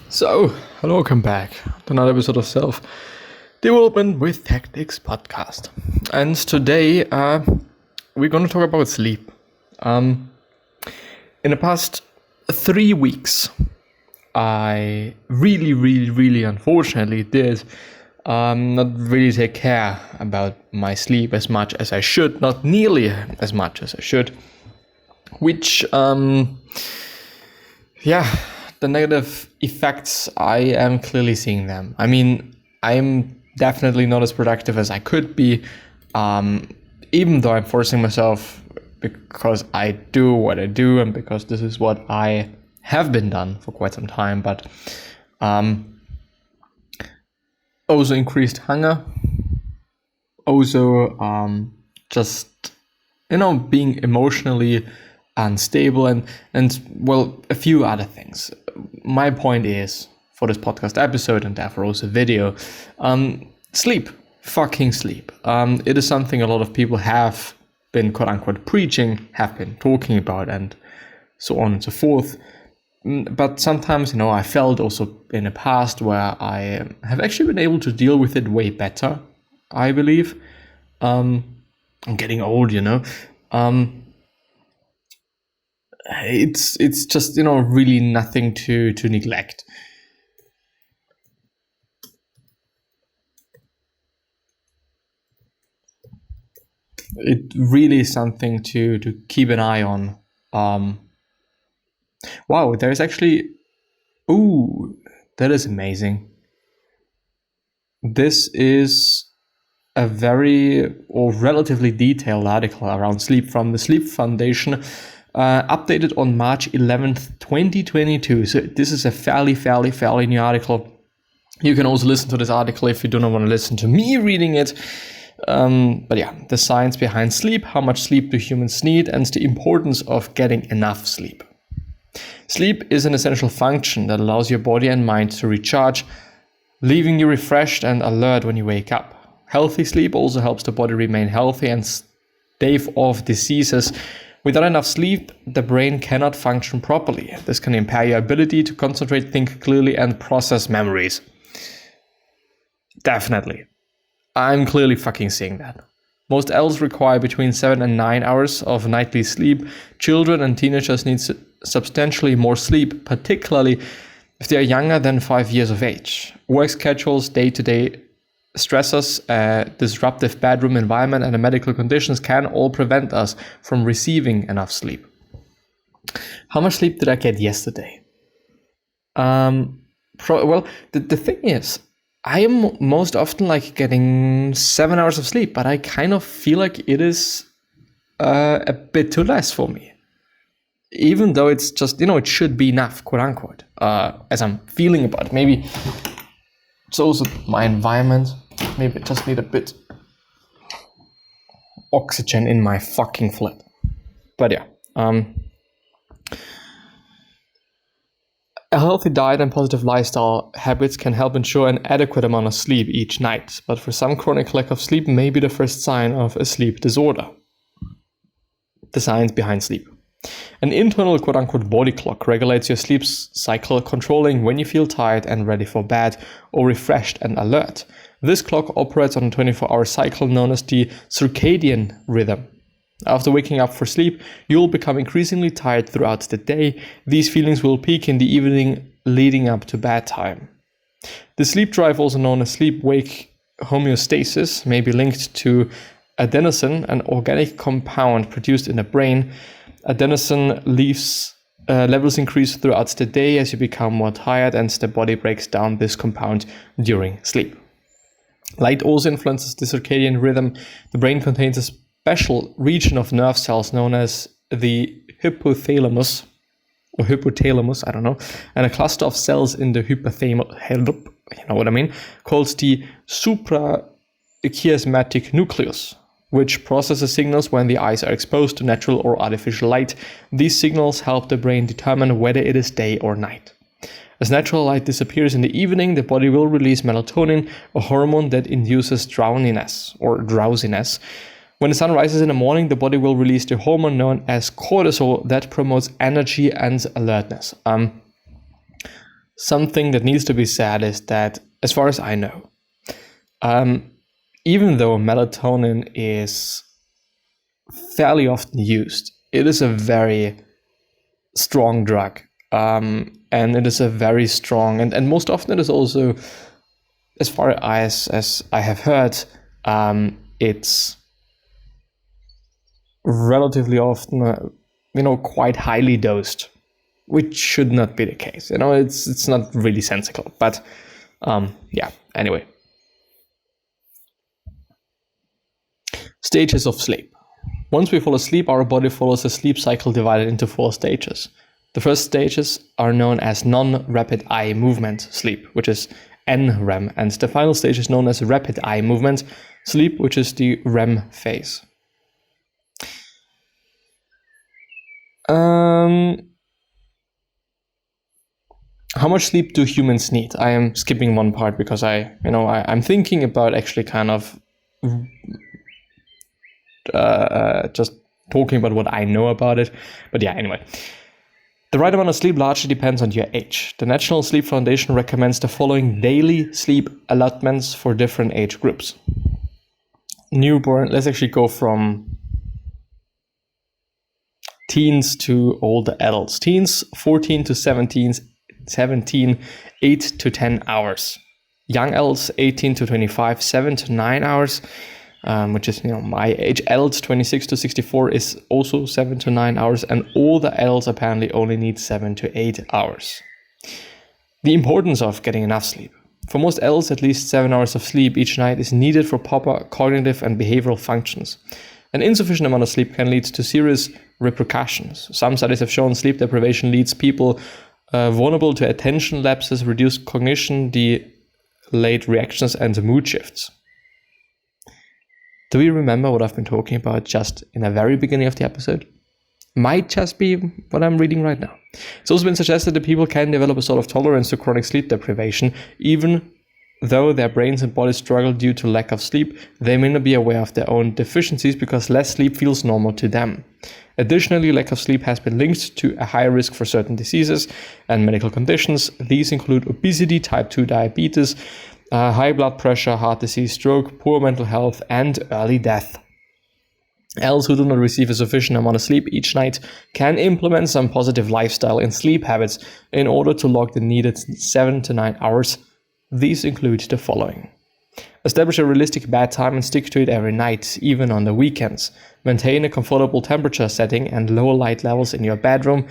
So, hello, welcome back to another episode of Self-Development with Tactics Podcast. And today, we're going to talk about sleep. In the past 3 weeks, I really unfortunately did not really take care about my sleep as much as I should, not nearly as much as I should, which, the negative effects, I am clearly seeing them. I mean, I'm definitely not as productive as I could be, even though I'm forcing myself because I do what I do and because this is what I have been done for quite some time. But also increased hunger, also just, being emotionally unstable and well, a few other things. My point is, for this podcast episode and therefore also video, sleep, fucking sleep. It is something a lot of people have been quote unquote preaching, have been talking about, and so on and so forth. But sometimes, I felt also in the past where I have actually been able to deal with it way better, I believe. I'm getting old, it's just, really nothing to neglect. It really is something to keep an eye on. Wow, there's actually, that is amazing. This is a very or relatively detailed article around sleep from the Sleep Foundation, updated on March 11th, 2022. So this is a fairly new article. You can also listen to this article if you do not want to listen to me reading it. But yeah, the science behind sleep, how much sleep do humans need, and the importance of getting enough sleep. Sleep is an essential function that allows your body and mind to recharge, leaving you refreshed and alert when you wake up. Healthy sleep also helps the body remain healthy and stave off diseases. Without enough sleep, the brain cannot function properly. This can impair your ability to concentrate, think clearly, and process memories. Definitely. I'm clearly fucking seeing that. Most adults require between 7 and 9 hours of nightly sleep. Children and teenagers need substantially more sleep, particularly if they are younger than 5 years of age. Work schedules, day-to-day stressors, disruptive bedroom environment, and the medical conditions can all prevent us from receiving enough sleep. How much sleep did I get yesterday? The thing is, I am most often getting 7 hours of sleep, but I kind of feel like it is a bit too less for me. Even though it's just, it should be enough, quote unquote, as I'm feeling about it. Maybe it's also my environment. Maybe I just need a bit oxygen in my fucking flat. But yeah, a healthy diet and positive lifestyle habits can help ensure an adequate amount of sleep each night. But for some, chronic lack of sleep may be the first sign of a sleep disorder. The science behind sleep. An internal quote-unquote body clock regulates your sleep cycle, controlling when you feel tired and ready for bed or refreshed and alert. This clock operates on a 24-hour cycle known as the circadian rhythm. After waking up for sleep, you'll become increasingly tired throughout the day. These feelings will peak in the evening leading up to bedtime. The sleep drive, also known as sleep-wake homeostasis, may be linked to adenosine, an organic compound produced in the brain. Adenosine levels increase throughout the day as you become more tired, and the body breaks down this compound during sleep. Light also influences the circadian rhythm. The brain contains a special region of nerve cells known as the hypothalamus, and a cluster of cells in the hypothalamus, called the suprachiasmatic nucleus, which processes signals when the eyes are exposed to natural or artificial light. These signals help the brain determine whether it is day or night. As natural light disappears in the evening, the body will release melatonin, a hormone that induces drowsiness. When the sun rises in the morning, the body will release the hormone known as cortisol that promotes energy and alertness. something that needs to be said is that, as far as I know, even though melatonin is fairly often used, it is a very strong drug. And it is a very strong, and most often it is also, as far as I have heard, it's relatively often, quite highly dosed, which should not be the case. It's not really sensical, but anyway. Stages of sleep. Once we fall asleep, our body follows a sleep cycle divided into 4 stages. The first stages are known as non-rapid eye movement sleep, which is NREM, and the final stage is known as rapid eye movement sleep, which is the REM phase. How much sleep do humans need? I am skipping one part because I'm thinking about actually kind of just talking about what I know about it. But yeah, anyway. The right amount of sleep largely depends on your age. The National Sleep Foundation recommends the following daily sleep allotments for different age groups. Newborn, let's actually go from teens to older adults. Teens, 14 to 17, 8 to 10 hours. Young adults, 18 to 25, 7 to 9 hours. Which is, my age. Adults 26 to 64 is also 7 to 9 hours, and older adults apparently only need 7 to 8 hours. The importance of getting enough sleep. For most adults, at least 7 hours of sleep each night is needed for proper cognitive and behavioral functions. An insufficient amount of sleep can lead to serious repercussions. Some studies have shown sleep deprivation leads people vulnerable to attention lapses, reduced cognition, delayed reactions, and mood shifts. Do we remember what I've been talking about just in the very beginning of the episode? Might just be what I'm reading right now. It's also been suggested that people can develop a sort of tolerance to chronic sleep deprivation, even though their brains and bodies struggle due to lack of sleep. They may not be aware of their own deficiencies because less sleep feels normal to them. Additionally, lack of sleep has been linked to a higher risk for certain diseases and medical conditions. These include obesity, type 2 diabetes, high blood pressure, heart disease, stroke, poor mental health, and early death. Adults who do not receive a sufficient amount of sleep each night can implement some positive lifestyle and sleep habits in order to log the needed 7 to 9 hours. These include the following. Establish a realistic bedtime and stick to it every night, even on the weekends. Maintain a comfortable temperature setting and low light levels in your bedroom.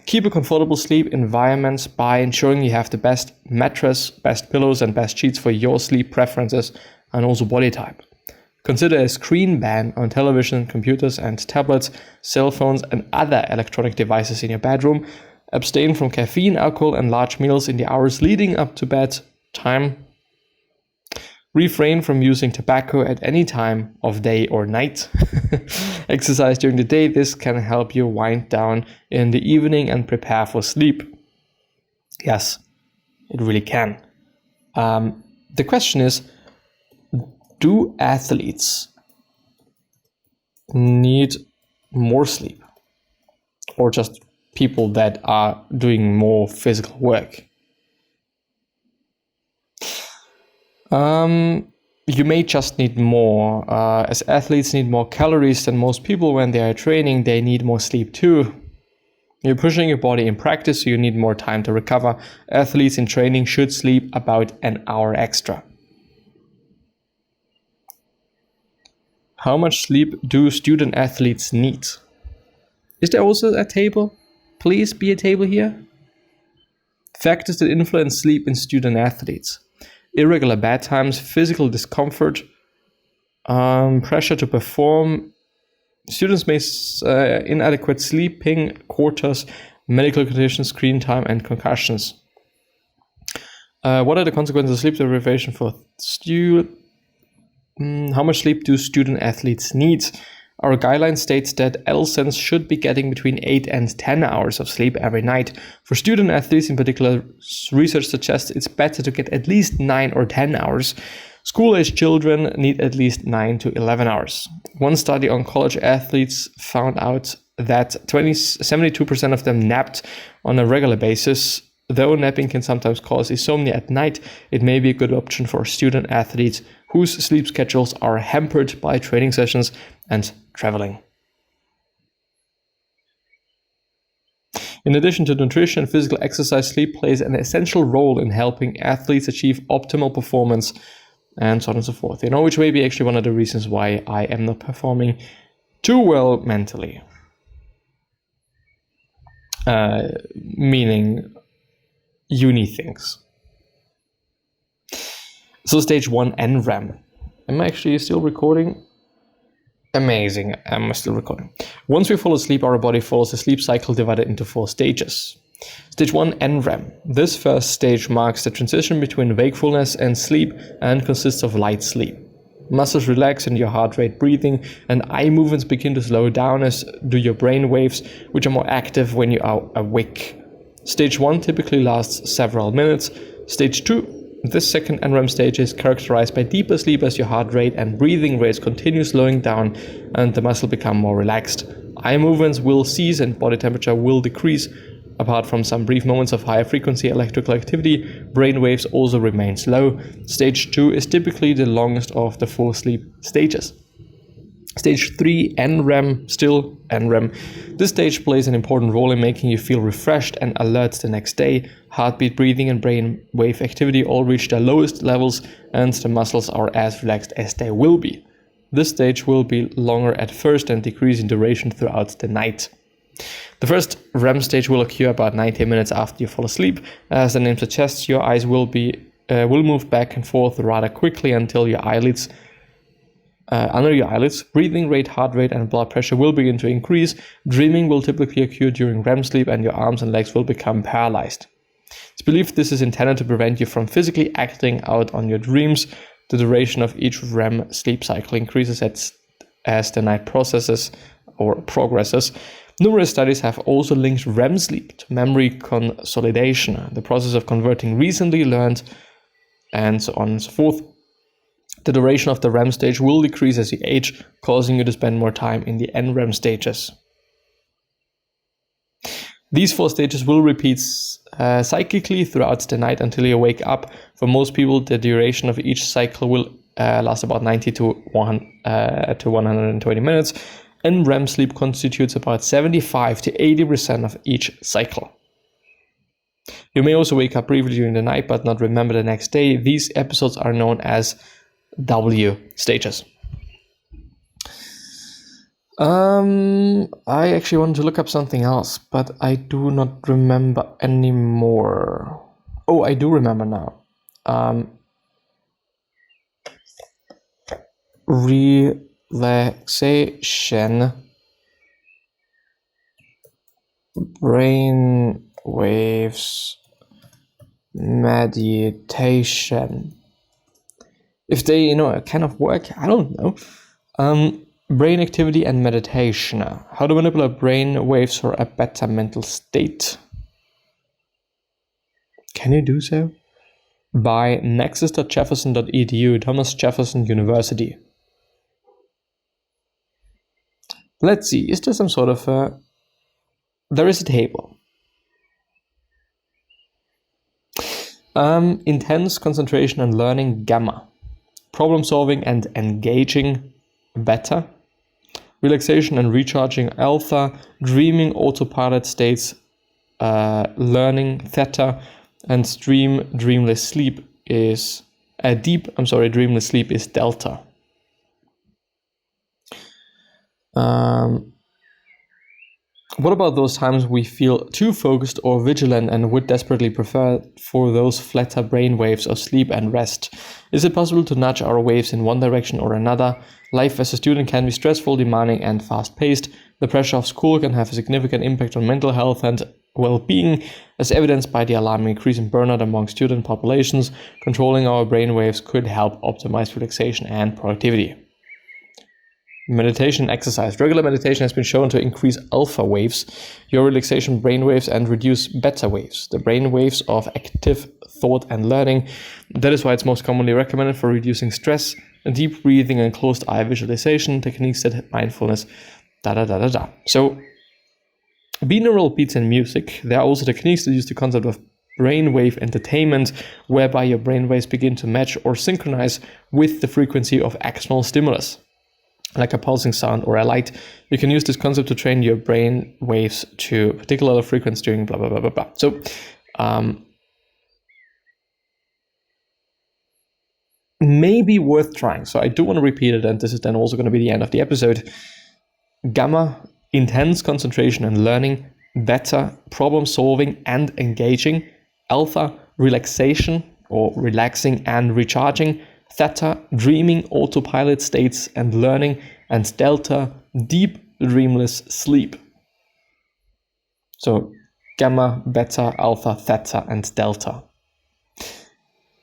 Keep a comfortable sleep environment by ensuring you have the best mattress, best pillows, and best sheets for your sleep preferences and also body type. Consider a screen ban on television, computers, and tablets, cell phones, and other electronic devices in your bedroom. Abstain from caffeine, alcohol, and large meals in the hours leading up to bedtime. Refrain from using tobacco at any time of day or night. Exercise during the day. This can help you wind down in the evening and prepare for sleep. Yes, it really can. The question is, do athletes need more sleep? Or just people that are doing more physical work? You may just need more. As athletes need more calories than most people when they are training, they need more sleep too. You're pushing your body in practice, so you need more time to recover. Athletes in training should sleep about an hour extra. How much sleep do student athletes need? Is there also a table? Please be a table here. Factors that influence sleep in student athletes. Irregular bedtimes, physical discomfort, pressure to perform. Students may inadequate sleeping quarters, medical conditions, screen time, and concussions. What are the consequences of sleep deprivation for how much sleep do student athletes need? Our guideline states that adolescents should be getting between 8 and 10 hours of sleep every night. For student athletes in particular, research suggests it's better to get at least 9 or 10 hours. School-age children need at least 9 to 11 hours. One study on college athletes found out that 72% of them napped on a regular basis, Though napping can sometimes cause insomnia at night, it may be a good option for student athletes whose sleep schedules are hampered by training sessions and traveling. In addition to nutrition and physical exercise, sleep plays an essential role in helping athletes achieve optimal performance and so on and so forth. Which may be actually one of the reasons why I am not performing too well mentally. Meaning uni things. So stage 1, NREM. Am I actually still recording? Amazing, I'm still recording. Once we fall asleep, our body follows a sleep cycle divided into 4 stages. Stage 1, NREM. This first stage marks the transition between wakefulness and sleep and consists of light sleep. Muscles relax and your heart rate, breathing, and eye movements begin to slow down, as do your brain waves, which are more active when you are awake. Stage 1 typically lasts several minutes. Stage 2, this second NREM stage, is characterized by deeper sleep as your heart rate and breathing rates continue slowing down and the muscle become more relaxed. Eye movements will cease and body temperature will decrease. Apart from some brief moments of higher frequency electrical activity, brain waves also remain slow. Stage 2 is typically the longest of the 4 sleep stages. Stage 3, NREM, still NREM. This stage plays an important role in making you feel refreshed and alert the next day. Heartbeat, breathing, and brain wave activity all reach their lowest levels, and the muscles are as relaxed as they will be. This stage will be longer at first and decrease in duration throughout the night. The first REM stage will occur about 90 minutes after you fall asleep. As the name suggests, your eyes will move back and forth rather quickly until your eyelids under your eyelids. Breathing rate, heart rate, and blood pressure will begin to increase. Dreaming will typically occur during REM sleep, and your arms and legs will become paralyzed. It's believed this is intended to prevent you from physically acting out on your dreams. The duration of each REM sleep cycle increases as the night progresses. Numerous studies have also linked REM sleep to memory consolidation, the process of converting recently learned, and so on and so forth. The duration of the REM stage will decrease as you age, causing you to spend more time in the NREM stages. These 4 stages will repeat cyclically throughout the night until you wake up. For most people, the duration of each cycle will last about 90 to 120 minutes, and REM sleep constitutes about 75 to 80% of each cycle. You may also wake up briefly during the night but not remember the next day. These episodes are known as W stages. I actually wanted to look up something else, but I do not remember anymore. Oh, I do remember now. Relaxation, brain waves, meditation. If they, kind of work, I don't know. Brain activity and meditation. How to manipulate brain waves for a better mental state. Can you do so? By nexus.jefferson.edu, Thomas Jefferson University. Let's see, is there some sort of there is a table. Intense concentration and learning, gamma. Problem solving and engaging, beta. Relaxation and recharging, alpha. Dreaming, autopilot states, learning, theta. And dreamless sleep is dreamless sleep is delta. What about those times we feel too focused or vigilant and would desperately prefer for those flatter brain waves of sleep and rest? Is it possible to nudge our waves in one direction or another? Life as a student can be stressful, demanding, and fast-paced. The pressure of school can have a significant impact on mental health and well-being, as evidenced by the alarming increase in burnout among student populations. Controlling our brain waves could help optimize relaxation and productivity. Meditation exercise. Regular meditation has been shown to increase alpha waves, your relaxation brain waves, and reduce beta waves, the brain waves of active thought and learning. That is why it's most commonly recommended for reducing stress, deep breathing, and closed eye visualization techniques that mindfulness. So, binaural beats and music. There are also techniques that use the concept of brainwave entertainment, whereby your brainwaves begin to match or synchronize with the frequency of external stimulus, like a pulsing sound or a light. You can use this concept to train your brain waves to a particular frequency during blah, blah, blah, blah, blah. So, maybe worth trying. So I do want to repeat it, and this is then also going to be the end of the episode. Gamma, intense concentration and learning. Beta, problem solving and engaging. Alpha, relaxation or relaxing and recharging. Theta, dreaming, autopilot states and learning. And delta, deep, dreamless sleep. So gamma, beta, alpha, theta, and delta.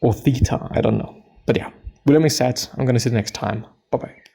Or theta, I don't know. But yeah, with that being said, I'm going to see you next time. Bye-bye.